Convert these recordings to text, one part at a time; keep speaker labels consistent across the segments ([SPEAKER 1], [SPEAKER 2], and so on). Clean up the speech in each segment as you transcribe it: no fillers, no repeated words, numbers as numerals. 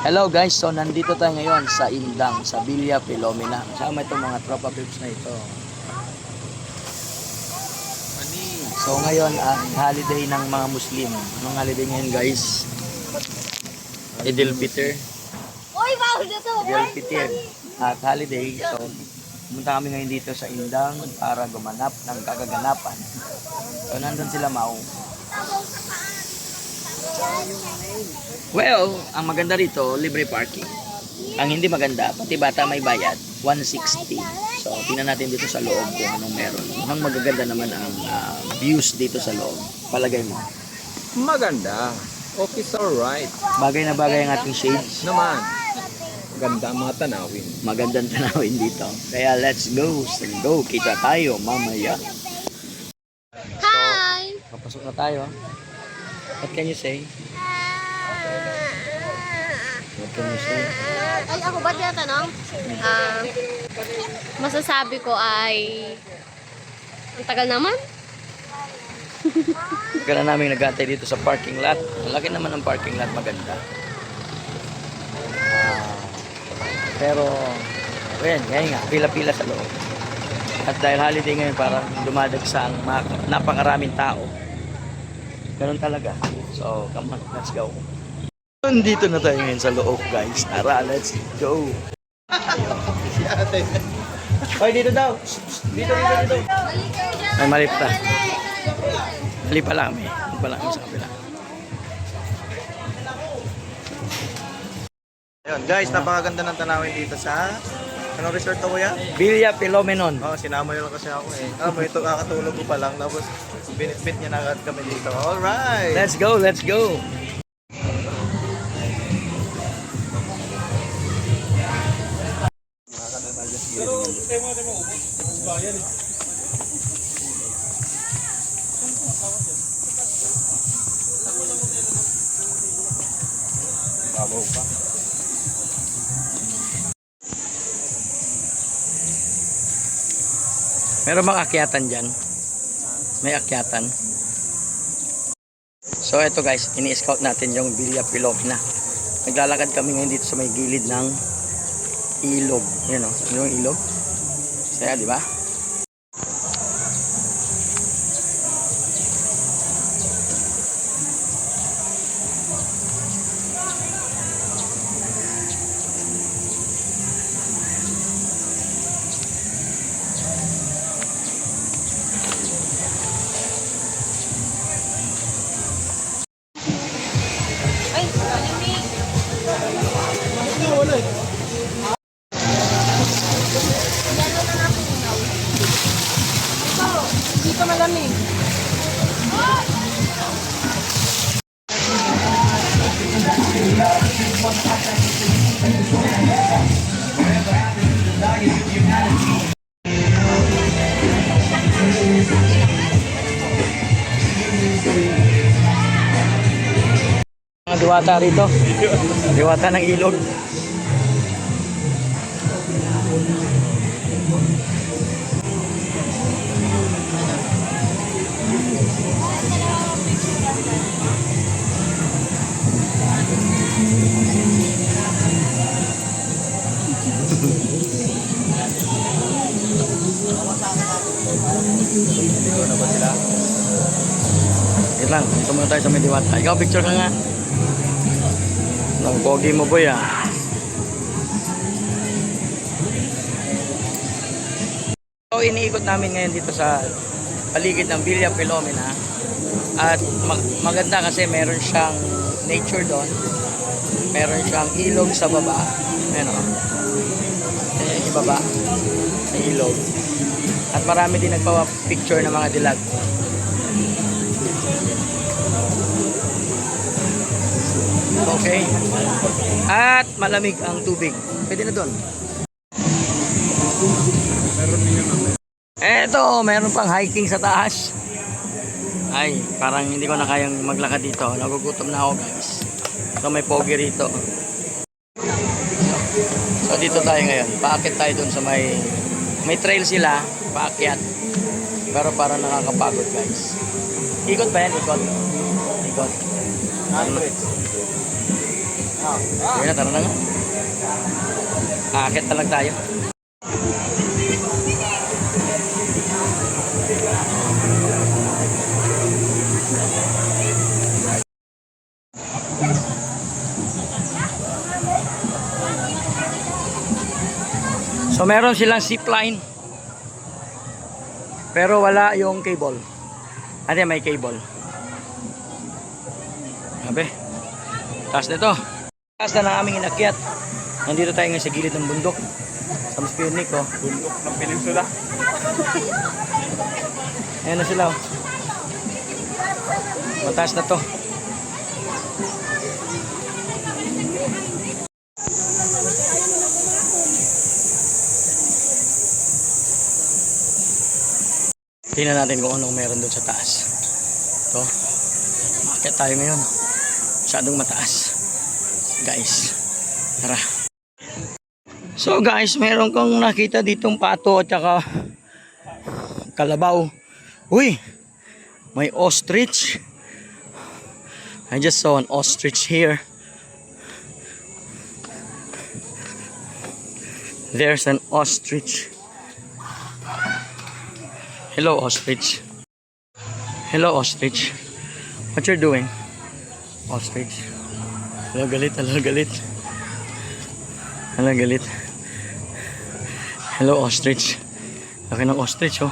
[SPEAKER 1] Hello guys, so nandito tayo ngayon sa Indang, sa Villa Filomena. Kasama itong mga tropa groups na ito. So ngayon ang holiday ng mga Muslim. Anong holiday ngayon guys? Idul Fitr. Idul Fitr at holiday. So pumunta kami ngayon dito sa Indang para gumanap ng kagaganapan. So nandun sila Mau. Well, ang maganda rito, libre parking. Ang hindi maganda, pati bata may bayad, 160. So, tingnan natin dito sa loob kung anong meron. Ang magaganda naman ang views dito sa loob. Palagay mo.
[SPEAKER 2] Maganda. Okay, alright.
[SPEAKER 1] Bagay na bagay ang ating shades.
[SPEAKER 2] Naman. Ganda ang mga tanawin.
[SPEAKER 1] Magandang tanawin dito. Kaya let's go. Go. Kita tayo mamaya.
[SPEAKER 3] Hi!
[SPEAKER 1] So, papasok na tayo. What can you say? What can you say?
[SPEAKER 3] Ay, ako ba tinatanong? Masasabi ko ay ang tagal naman.
[SPEAKER 1] Kaya na namin nag-aantay dito sa parking lot. Malaki naman ang parking lot, maganda. Pero, ayan, nga, pila-pila sa loob. At dahil holiday ngayon, parang dumadagsa ang napakaraming tao. Ganun talaga. So, come on, let's go. Nandito na tayo ngayon sa loob, guys. Tara, let's go.
[SPEAKER 2] Si ate.
[SPEAKER 1] Hoy, dito daw. Dito. Ay, mali pa. Mali pa lang, eh. Mali pa lang sa kapila.
[SPEAKER 2] Ayun, guys, napakaganda ng tanawin dito sa anong resort to, kuya?
[SPEAKER 1] Villa Filomenon.
[SPEAKER 2] Oh, sinama yun lang kasi ako eh. Mo ito kakatulog ko pa lang tapos binitbit niya na agad kami dito. Alright.
[SPEAKER 1] Let's go, let's go.
[SPEAKER 2] Babaw pa.
[SPEAKER 1] Meron bang akyatan dyan? May akyatan. So ito guys, ini-scout natin yung Villa Filomena. Naglalakad kami ngayon dito sa may gilid ng ilog. Yan o, yung ilog. Saya, di ba?
[SPEAKER 3] Ay, malamig. Dito malamig.
[SPEAKER 1] Mga diwata rito. Diwata ng ilog.
[SPEAKER 2] Dito na ba sila?
[SPEAKER 1] Wait lang, ito muna tayo sa may diwata. Ikaw, picture ka nga. Pogi mo boy ah. So iniikot namin ngayon dito sa paligid ng Villa Filomena. At maganda kasi meron siyang nature doon. Meron siyang ilog sa baba. Ayan o. Ayan yung ibaba. May ilog. At marami din nagpa-picture ng mga dilag. Okay. At malamig ang tubig. Pwede na doon. Eto, meron pang hiking sa taas. Ay, parang hindi ko na kayang maglakad dito. Nagugutom na ako guys. So may pogi rito. So dito tayo ngayon. Paakit tayo doon sa may trail sila. Paakyat. Pero parang nakakapagod guys. Ikot ba yan? Ikot. Ikot.
[SPEAKER 2] 100.
[SPEAKER 1] Sige na, tara na nga. Aakit na lang tayo. So meron silang zipline. Pero wala yung cable. Ate, may cable. Sabi. Taas na ito. Taas na ng aming inakyat. Nandito tayo ngayon sa gilid ng bundok. Sa mas pionik, oh.
[SPEAKER 2] Bundok ng peninsula.
[SPEAKER 1] Ayan na sila, oh. Mataas na to. Tingnan natin kung anong meron doon sa taas. Ito. Makakit tayo ngayon. Masyadong mataas. Guys. Tara. So guys, meron kang nakita ditong pato at saka kalabaw. Uy! May ostrich. I just saw an ostrich here. There's an ostrich. Hello, ostrich. Hello, ostrich. What you're doing? Ostrich. Hello, galit. Hello, galit. Hello, galit. Hello, ostrich. Laki ng ostrich, oh.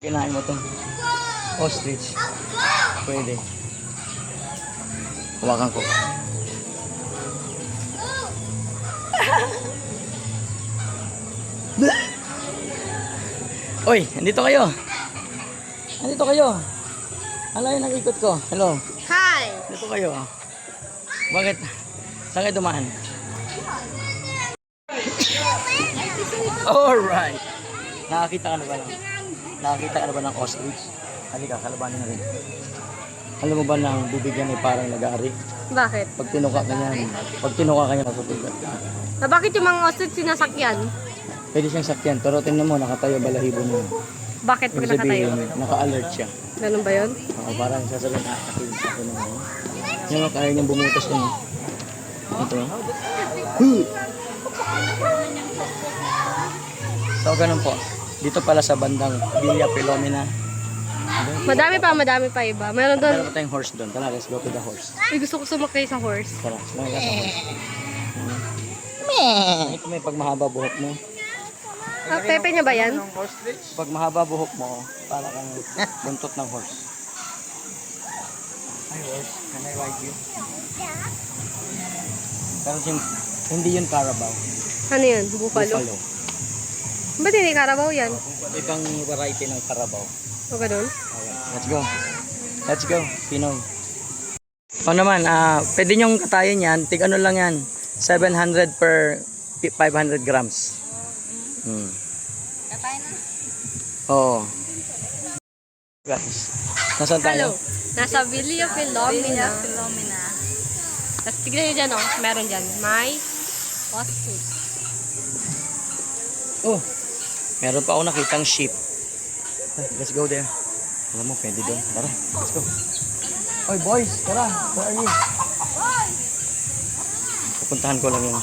[SPEAKER 1] Kinain mo tong ostrich. Pwede. Hawakan ko. Oy, andito kayo. Andito kayo. Ano yung nag-ikot ko? Hello.
[SPEAKER 3] Hi!
[SPEAKER 1] Andito kayo. Bakit? Saan kayo dumaan? Alright. Nakakita ka na ba ng ostrich? Halika, kalabanin na rin. Alam mo ba na ang bibig yan ay parang nag-aari?
[SPEAKER 3] Bakit?
[SPEAKER 1] Pag tinuka ka niyan, matutugat ka.
[SPEAKER 3] Bakit yung mga ostrich sinasakyan?
[SPEAKER 1] Pwede siyang sakyan, pero tingnan mo, nakatayo balahibo niya.
[SPEAKER 3] Bakit pag
[SPEAKER 1] Ibig
[SPEAKER 3] nakatayo?
[SPEAKER 1] sabihin, naka-alert siya.
[SPEAKER 3] Ganun ba yun?
[SPEAKER 1] Oo, parang sasabihin na akin sa akin mo. Yung mga kaya niyang bumutas yun. Ito. So, ganun po. Dito pala sa bandang Villa Filomena.
[SPEAKER 3] Madami pa iba. Meron doon.
[SPEAKER 1] Meron pa tayong horse doon. Tara, let's go to the horse.
[SPEAKER 3] Ay, gusto ko sumakay sa horse.
[SPEAKER 1] Tara, sumakay ka sa horse. Ito may pag mahaba buhok mo.
[SPEAKER 3] Ah, pepe niya ba yan?
[SPEAKER 2] Yung ostrich.
[SPEAKER 1] Pag mahaba buhok mo, para kang buntot ng horse. Hi horse, can I ride you? Pero hindi yun Carabao.
[SPEAKER 3] Ano yun? Buffalo? Ba't hindi Carabao yan?
[SPEAKER 1] Ibang variety ng Carabao.
[SPEAKER 3] O ganun?
[SPEAKER 1] Okay, let's go. Let's go, Pinoy. O naman, pwede nyong katayin yan. Tig ano lang yan. 700 per 500 grams.
[SPEAKER 3] Katayin na?
[SPEAKER 1] Oo. Guys, nasaan tayo?
[SPEAKER 3] Hello. Nasa Villa Filomena. Tapos tignan nyo dyan, oh. Meron dyan. May ostrich.
[SPEAKER 1] Oh, meron pa ako nakitang sheep. Let's go there. Alam mo, pwede doon. Tara, let's go. Oy boys, tara. Where are you? Pupuntahan ko lang yun.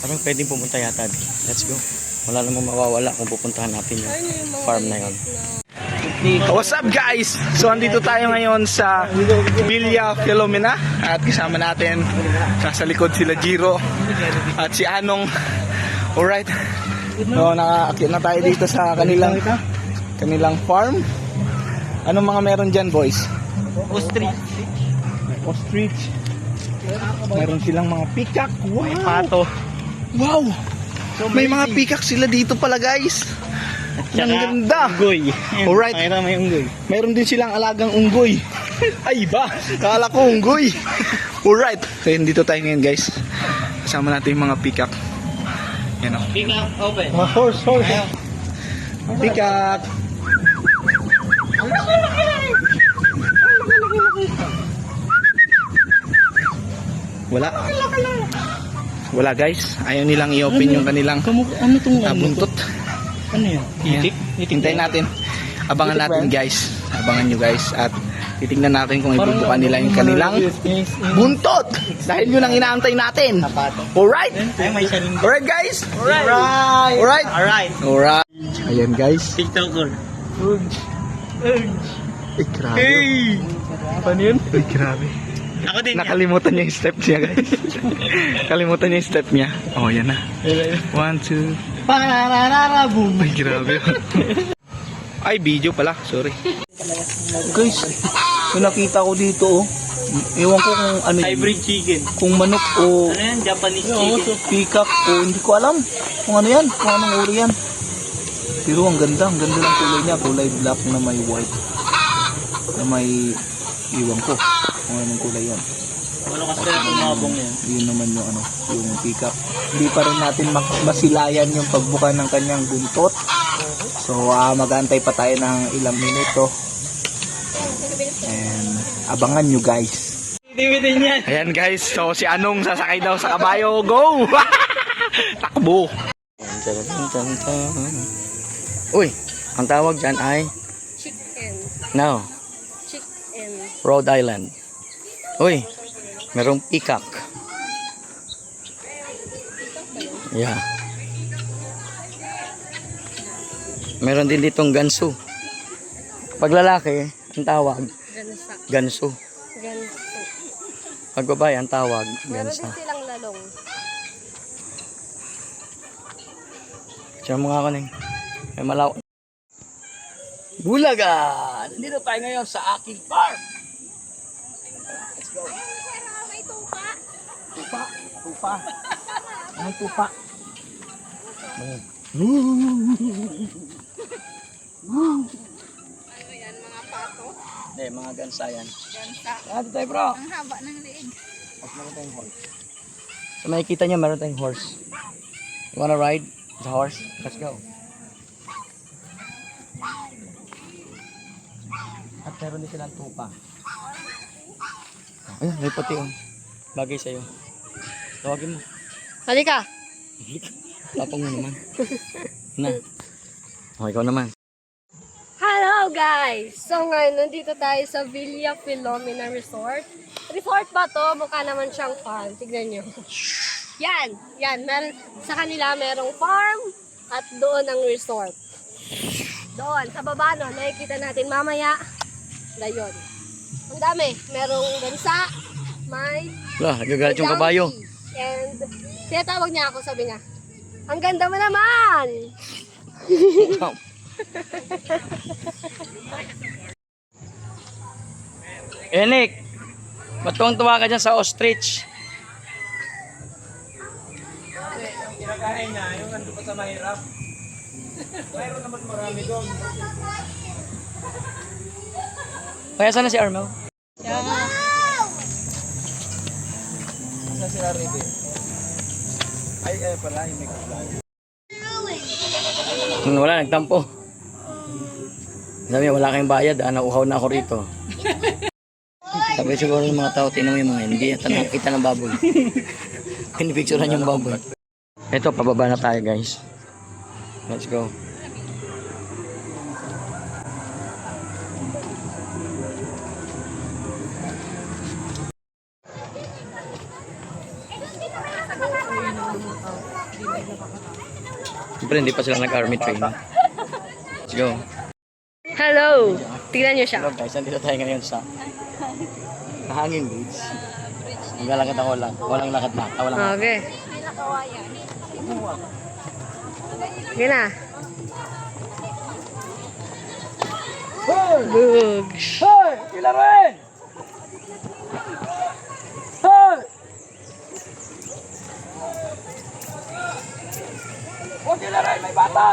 [SPEAKER 1] Parang pwedeng pumunta yata. Let's go. Wala namang mawawala kung pupuntahan natin yung farm na yun.
[SPEAKER 2] What's up guys? So andito tayo ngayon sa Villa Filomena at kasama natin nasa likod sila Jiro at si Anong. Alright. So nakaakyat na tayo dito sa kanilang farm. Anong mga meron dyan boys? Ostrich. Meron silang mga peacock. Wow. May pato. Wow. May mga peacock sila dito pala guys. Ang ganda.
[SPEAKER 4] Unggoy.
[SPEAKER 2] Alright.
[SPEAKER 4] May unggoy.
[SPEAKER 2] Mayroon din silang alagang unggoy. Ay ba? Kala ko unggoy. Alright. So dito tayo ngayon guys. Kasama natin yung mga peacock. Yan o.
[SPEAKER 4] Pick up, open.
[SPEAKER 2] Horse. Peacock. Wala guys. Ayaw nilang i-open yung kanilang
[SPEAKER 4] Ano tong
[SPEAKER 2] buntot.
[SPEAKER 4] Ano yan?
[SPEAKER 2] Yan.
[SPEAKER 4] Itik?
[SPEAKER 2] Hintayin natin. Abangan natin guys. Abangan nyo guys. At Titingnan natin kung ibubuka nila yung kanilang buntot. Dahil yun ang inaantay natin. Alright? Alright guys? Alright? Alright. Ayan guys.
[SPEAKER 1] TikToker.
[SPEAKER 2] Ay, grabe. Paano yun? Ay, grabe.
[SPEAKER 1] Ako din.
[SPEAKER 2] Nakalimutan niya yung step niya guys. Kalimutan niya yung step niya. Oh, yan na. 1, 2.
[SPEAKER 1] Parararaboom.
[SPEAKER 2] Ay, grabe. Ay, video pala. Sorry. Guys, yung nakita ko dito, oh. Ewan ko kung ano yun.
[SPEAKER 1] Hybrid chicken.
[SPEAKER 2] Kung manok o
[SPEAKER 1] Ano yan? Japanese chicken.
[SPEAKER 2] peacock o hindi ko alam kung ano yan. Kung anong uri yan. Pero ang ganda. Ang ganda ng kulay niya. Kulay black na may white. Na may iwan ko kung anong kulay yan.
[SPEAKER 1] Wala kasi na kumabong yan.
[SPEAKER 2] Yun naman yung ano, yung peacock. Hindi pa rin natin masilayan yung pagbuka ng kanyang buntot. So, mag-aantay pa tayo ng ilang minuto. And abangan nyo guys.
[SPEAKER 1] Dividend yan.
[SPEAKER 2] Ayan guys, so si Anong sasakay daw sa kabayo. Go! Takbo!
[SPEAKER 1] Uy, ang tawag dyan ay
[SPEAKER 3] Chicken.
[SPEAKER 1] no,
[SPEAKER 3] Chicken.
[SPEAKER 1] Rhode Island. Uy, merong peacock. Yeah. Meron din ditong ganso. Pag lalaki, ang tawag,
[SPEAKER 3] Gansa.
[SPEAKER 1] ganso.
[SPEAKER 3] Ganso.
[SPEAKER 1] Pag babae, ang tawag,
[SPEAKER 3] Meron
[SPEAKER 1] gansa.
[SPEAKER 3] din silang lalong.
[SPEAKER 1] Diyan mga kaning. May malaw. Bulaga! Nandito tayo ngayon sa aking farm. Let's go. Tupa. Tupa. Anong tupa?
[SPEAKER 3] Ano yan, mga pato?
[SPEAKER 1] Hindi, mga gansa yan.
[SPEAKER 3] Gansa.
[SPEAKER 1] Dito tayo bro.
[SPEAKER 3] Ang haba ng liig.
[SPEAKER 1] Meron tayong horse. So makikita nyo, meron tayong horse. You wanna ride the horse? Let's go. At meron din silang tupa. Ayun, may puti oh. Bagay sa'yo. Tawagin mo.
[SPEAKER 3] Halika.
[SPEAKER 1] Tapang mo naman. Na. O, ikaw naman.
[SPEAKER 3] Hello guys! So ngayon, nandito tayo sa Villa Filomena Resort. Resort ba to? Mukha naman siyang farm. Tignan nyo. Yan! Yan! Meron, sa kanila merong farm at doon ang resort. Doon, sa baba no, nakikita natin mamaya. Gayon. Ang dami. Merong gansa, may
[SPEAKER 1] Wala, nagagalit yung kabayo.
[SPEAKER 3] and tinatawag niya ako, sabi niya, ang ganda mo naman!
[SPEAKER 1] Enik, matuwang-tuwa ka dyan sa ostrich.
[SPEAKER 2] Kinakain niya, yung nandun pa sa mahirap. Mayroon naman marami doon.
[SPEAKER 1] Kaya sana si Armel?
[SPEAKER 2] Saan sila Ribe? Ay, pala, yung may kaplan.
[SPEAKER 1] Wala, nagtampo. Sabi, wala kayong bayad, nauuhaw na ako rito. Sabi siguro ng mga tao, tinan mo yung mga hindi yata nakita ng baboy. Pinipicturean yung baboy. Ito, pababa na tayo guys. Let's go. Siyempre, hindi pa sila nag-army training. Let's go.
[SPEAKER 3] Hello! Tignan nyo siya.
[SPEAKER 1] Hello guys, nandito tayo ngayon sa Hanging Bridge. Maglalakad ako lang. Walang lakad na. Walang lakad.
[SPEAKER 3] Okay. Sige na. Bugs.
[SPEAKER 1] Hoy! Ilarin! Hoy! Huwag ilarin! May bata!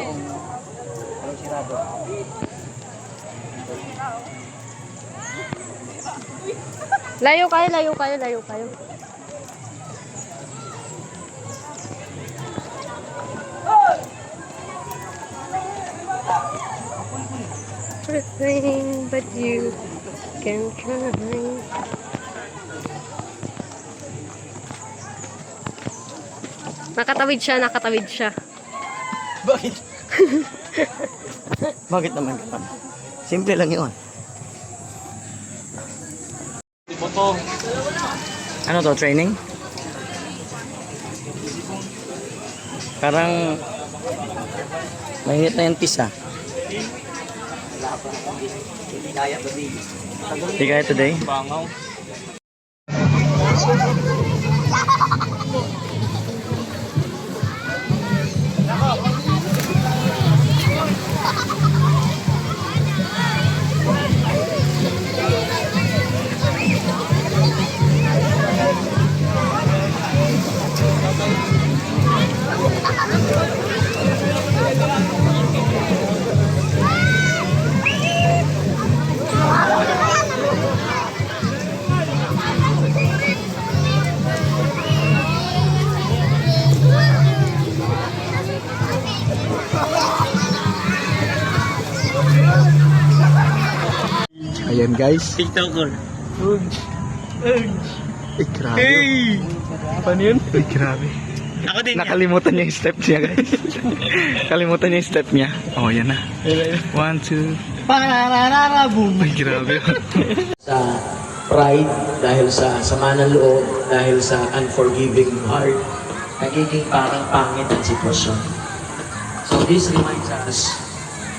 [SPEAKER 1] Walang sirado.
[SPEAKER 3] Layo kayo, layo kayo, layo kayo. Everything but you can try. Nakatawid siya, nakatawid siya.
[SPEAKER 1] Bakit? Bakit naman ganun? Simple lang yun. Ano to, training? Parang mainit na yung tis ah. Hindi kaya today?
[SPEAKER 2] Ayan guys.
[SPEAKER 1] TikToker.
[SPEAKER 2] Ay, grabe. Paano yun? Ay, grabe.
[SPEAKER 1] Ako din
[SPEAKER 2] Nakalimutan niya yung step niya guys. Kalimutan niya yung step niya. Oh, yan na. 1, 2.
[SPEAKER 1] Parararabum.
[SPEAKER 2] Ay, grabe.
[SPEAKER 1] Sa pride, dahil sa sama ng loob, dahil sa unforgiving heart, nagiging parang pangit ang sitwasyon. So this reminds us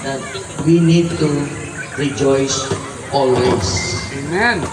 [SPEAKER 1] that we need to rejoice always.
[SPEAKER 2] Amen.